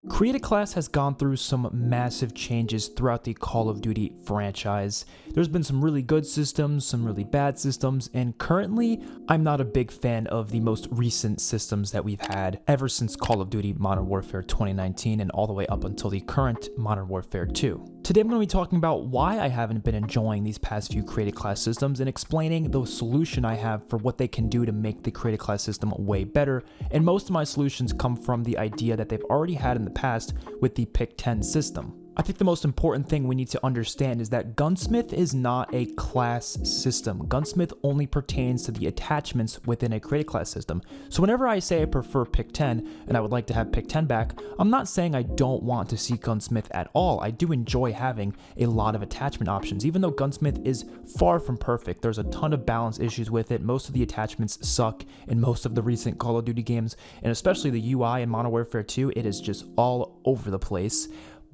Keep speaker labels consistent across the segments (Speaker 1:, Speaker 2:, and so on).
Speaker 1: Create a Class has gone through some massive changes throughout the Call of Duty franchise. There's been some really good systems, some really bad systems, and currently, I'm not a big fan of the most recent systems that we've had ever since Call of Duty Modern Warfare 2019 and all the way up until the current Modern Warfare 2. Today I'm going to be talking about why I haven't been enjoying these past few Create a Class systems and explaining the solution I have for what they can do to make the Create a Class system way better, and most of my solutions come from the idea that they've already had in the past with the Pick 10 system. I think the most important thing we need to understand is that Gunsmith is not a class system. Gunsmith only pertains to the attachments within a Create a Class system. So whenever I say I prefer Pick 10 and I would like to have Pick 10 back, I'm not saying I don't want to see Gunsmith at all. I do enjoy having a lot of attachment options. Even though Gunsmith is far from perfect, there's a ton of balance issues with it. Most of the attachments suck in most of the recent Call of Duty games, and especially the UI in Modern Warfare 2, it is just all over the place.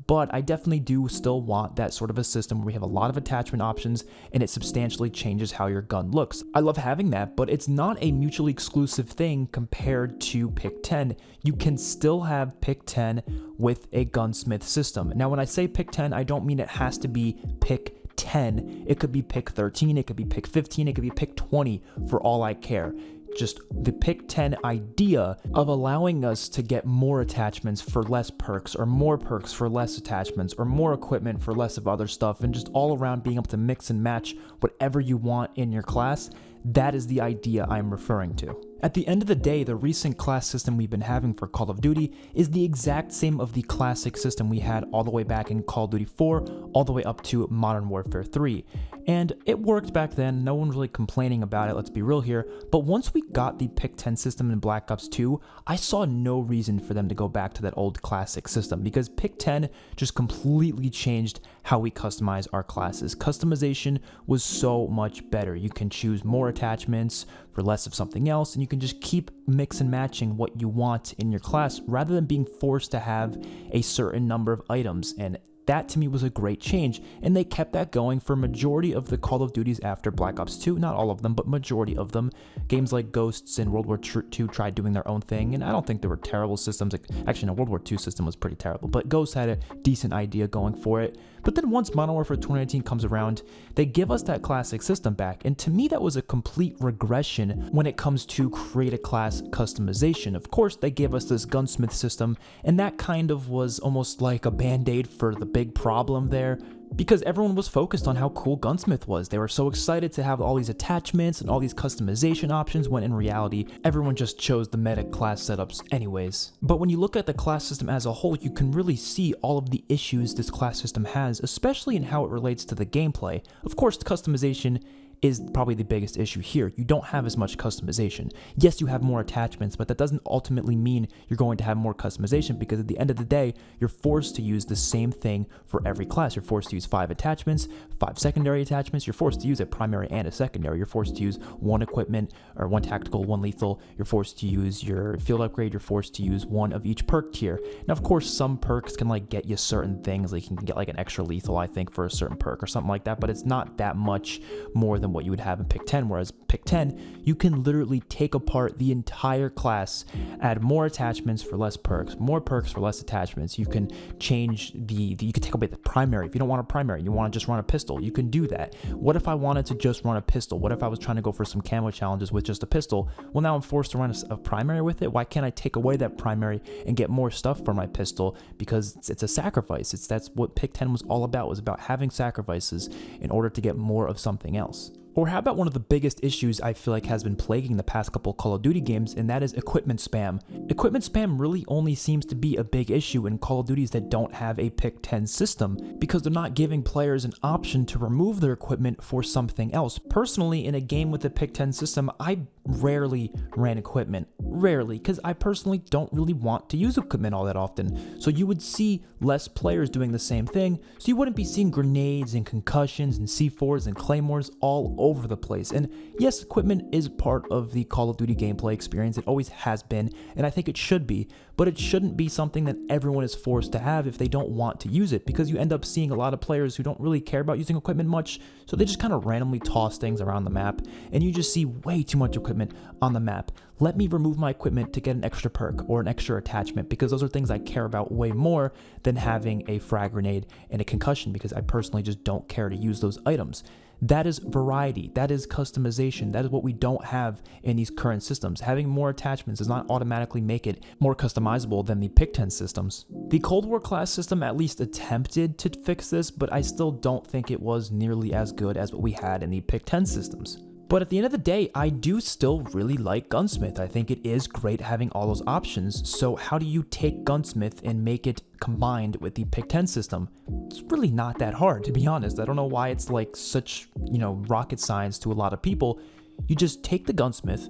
Speaker 1: But I definitely do still want that sort of a system where we have a lot of attachment options and it substantially changes how your gun looks. I love having that, but it's not a mutually exclusive thing compared to Pick 10. You can still have Pick 10 with a Gunsmith system. Now, when I say Pick 10, I don't mean it has to be Pick 10. It could be Pick 13, it could be Pick 15, it could be Pick 20 for all I care. Just the Pick 10 idea of allowing us to get more attachments for less perks, or more perks for less attachments, or more equipment for less of other stuff, and just all around being able to mix and match whatever you want in your class, that is the idea I'm referring to. At the end of the day, the recent class system we've been having for Call of Duty is the exact same of the classic system we had all the way back in Call of Duty 4, all the way up to Modern Warfare 3. And it worked back then, no one's really complaining about it, let's be real here, but once we got the Pick 10 system in Black Ops 2, I saw no reason for them to go back to that old classic system, because Pick 10 just completely changed how we customize our classes. Customization was so much better. You can choose more attachments for less of something else, and you can just keep mix and matching what you want in your class rather than being forced to have a certain number of items. And that to me was a great change, and they kept that going for majority of the Call of Duties after Black Ops 2, not all of them, but majority of them. Games like Ghosts and World War II tried doing their own thing, and I don't think they were terrible systems. Actually, no, World War II system was pretty terrible, but Ghosts had a decent idea going for it. But then once Modern Warfare 2019 comes around, they give us that classic system back, and to me that was a complete regression when it comes to Create a Class customization. Of course, they gave us this Gunsmith system, and that kind of was almost like a band-aid for the big problem there, because everyone was focused on how cool Gunsmith was. They were so excited to have all these attachments and all these customization options, when in reality, everyone just chose the meta class setups anyways. But when you look at the class system as a whole, you can really see all of the issues this class system has, especially in how it relates to the gameplay. Of course, the customization is probably the biggest issue here. You don't have as much customization. Yes, you have more attachments, but that doesn't ultimately mean you're going to have more customization, because at the end of the day, you're forced to use the same thing for every class. You're forced to use 5 attachments, 5 secondary attachments. You're forced to use a primary and a secondary. You're forced to use 1 equipment, or 1 tactical, 1 lethal. You're forced to use your field upgrade. You're forced to use 1 of each perk tier. Now, of course, some perks can like get you certain things. Like you can get like an extra lethal, I think, for a certain perk or something like that, but it's not that much more than what you would have in Pick 10, whereas Pick 10, you can literally take apart the entire class, add more attachments for less perks, more perks for less attachments. You can change you can take away the primary. If you don't want a primary, you want to just run a pistol, you can do that. What if I wanted to just run a pistol? What if I was trying to go for some camo challenges with just a pistol? Well, now I'm forced to run a primary with it. Why can't I take away that primary and get more stuff for my pistol? Because it's a sacrifice. That's what Pick 10 was all about, was about having sacrifices in order to get more of something else. Or how about one of the biggest issues I feel like has been plaguing the past couple Call of Duty games, and that is equipment spam. Equipment spam really only seems to be a big issue in Call of Duties that don't have a Pick 10 system, because they're not giving players an option to remove their equipment for something else. Personally, in a game with a Pick 10 system, I rarely ran equipment. Rarely, because I personally don't really want to use equipment all that often. So you would see less players doing the same thing, so you wouldn't be seeing grenades and concussions and C4s and claymores all over the place. And yes, equipment is part of the Call of Duty gameplay experience. It always has been, and I think it should be. but it shouldn't be something that everyone is forced to have if they don't want to use it, because you end up seeing a lot of players who don't really care about using equipment much, so they just kind of randomly toss things around the map, and you just see way too much equipment on the map. Let me remove my equipment to get an extra perk or an extra attachment, because those are things I care about way more than having a frag grenade and a concussion, because I personally just don't care to use those items. That is variety, that is customization, that is what we don't have in these current systems. Having more attachments does not automatically make it more customizable than the Pick-10 systems. The Cold War class system at least attempted to fix this, but I still don't think it was nearly as good as what we had in the Pick-10 systems. But at the end of the day, I do still really like Gunsmith. I think it is great having all those options. So how do you take Gunsmith and make it combined with the Pick-10 system? It's really not that hard, to be honest. I don't know why it's like such, rocket science to a lot of people. You just take the Gunsmith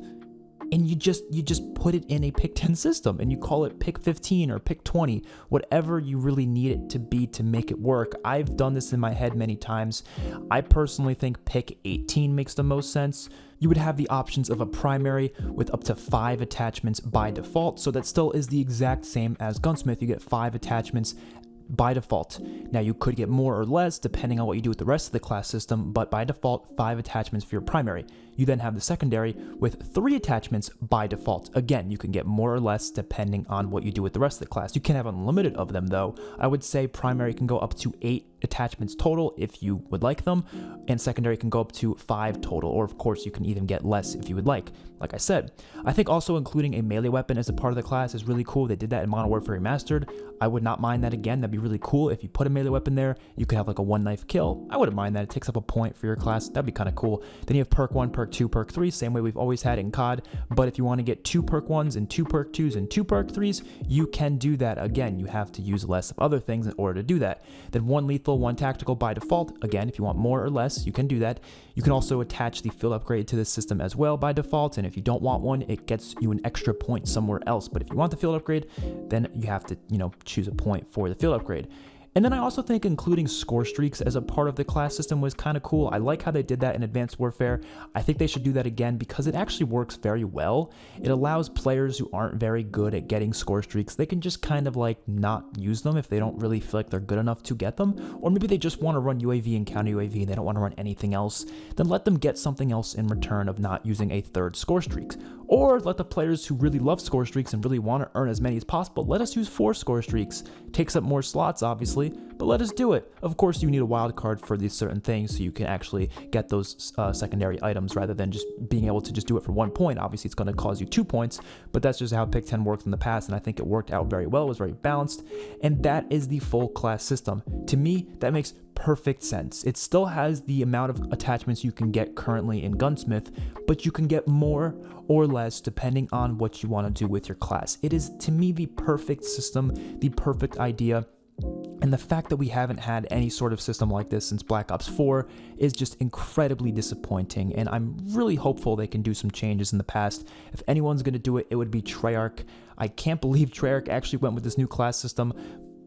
Speaker 1: and you just put it in a Pick-10 system, and you call it Pick-15 or Pick-20, whatever you really need it to be to make it work. I've done this in my head many times. I personally think Pick-18 makes the most sense. You would have the options of a primary with up to 5 attachments by default, so that still is the exact same as Gunsmith. You get 5 attachments by default. Now you could get more or less depending on what you do with the rest of the class system, but by default 5 attachments for your primary. You then have the secondary with 3 attachments by default. Again, you can get more or less depending on what you do with the rest of the class. You can have unlimited of them though. I would say primary can go up to 8 attachments total if you would like them, and secondary can go up to 5 total, or of course you can even get less if you would like I said. I think also including a melee weapon as a part of the class is really cool. They did that in Modern Warfare Remastered. I would not mind that again. That'd be really cool. If you put a melee weapon there, you could have like a 1-knife kill. I wouldn't mind that. It takes up a point for your class. That'd be kind of cool. Then you have perk 1, perk 2, perk 3, same way we've always had in COD, but if you want to get 2 perk 1s and 2 perk 2s and 2 perk 3s, you can do that. Again, you have to use less of other things in order to do that. Then 1 lethal, 1 tactical by default. Again, if you want more or less, you can do that. You can also attach the field upgrade to this system as well by default, and if you don't want one, it gets you an extra point somewhere else. But if you want the field upgrade, then you have to, choose a point for the field upgrade. And then I also think including score streaks as a part of the class system was kind of cool. I like how they did that in Advanced Warfare. I think they should do that again because it actually works very well. It allows players who aren't very good at getting score streaks, they can just kind of like not use them if they don't really feel like they're good enough to get them. Or maybe they just want to run UAV and counter UAV and they don't want to run anything else. Then let them get something else in return of not using a 3rd score streak. Or let the players who really love score streaks and really want to earn as many as possible, let us use 4 score streaks. Takes up more slots, obviously, but let us do it. Of course, you need a wild card for these certain things so you can actually get those secondary items rather than just being able to just do it for 1 point. Obviously, it's going to cause you 2 points, but that's just how Pick-10 worked in the past, and I think it worked out very well. It was very balanced, and that is the full class system. To me, that makes perfect sense. It still has the amount of attachments you can get currently in Gunsmith, but you can get more or less depending on what you want to do with your class. It is, to me, the perfect system, the perfect idea. And the fact that we haven't had any sort of system like this since Black Ops 4 is just incredibly disappointing, and I'm really hopeful they can do some changes in the past. If anyone's going to do it, it would be Treyarch. I can't believe Treyarch actually went with this new class system,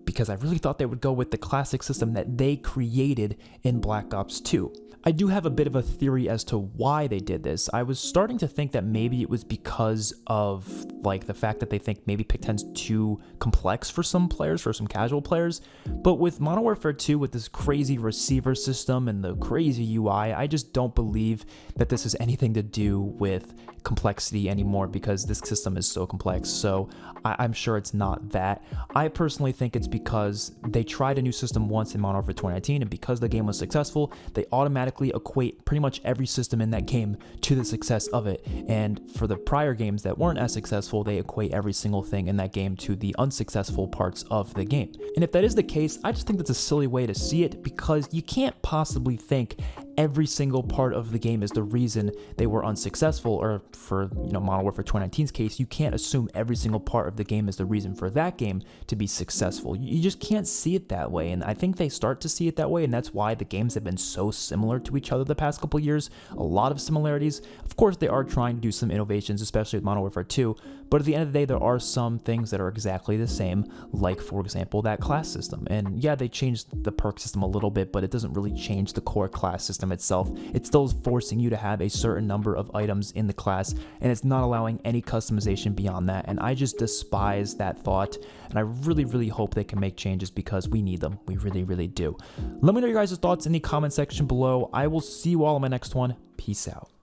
Speaker 1: because I really thought they would go with the classic system that they created in Black Ops 2. I do have a bit of a theory as to why they did this. I was starting to think that maybe it was because of like the fact that they think maybe Pick-10's too complex for some players, for some casual players. But with Modern Warfare 2, with this crazy receiver system and the crazy UI, I just don't believe that this has anything to do with complexity anymore, because this system is so complex. So I'm sure it's not that. I personally think it's because they tried a new system once in Modern Warfare 2019, and because the game was successful, they automatically equate pretty much every system in that game to the success of it. And for the prior games that weren't as successful, they equate every single thing in that game to the unsuccessful parts of the game. And if that is the case, I just think that's a silly way to see it, because you can't possibly think every single part of the game is the reason they were unsuccessful, or for Modern Warfare 2019's case, you can't assume every single part of the game is the reason for that game to be successful. You just can't see it that way, and I think they start to see it that way, and that's why the games have been so similar to each other the past couple years. A lot of similarities. Of course, they are trying to do some innovations, especially with Modern Warfare 2, but at the end of the day, there are some things that are exactly the same, like, for example, that class system. And yeah, they changed the perk system a little bit, but it doesn't really change the core class system system itself. It still is forcing you to have a certain number of items in the class, and it's not allowing any customization beyond that, and I just despise that thought, and I really hope they can make changes because we need them. We really do. Let me know your guys' thoughts in the comment section below. I will see you all in my next one. Peace out.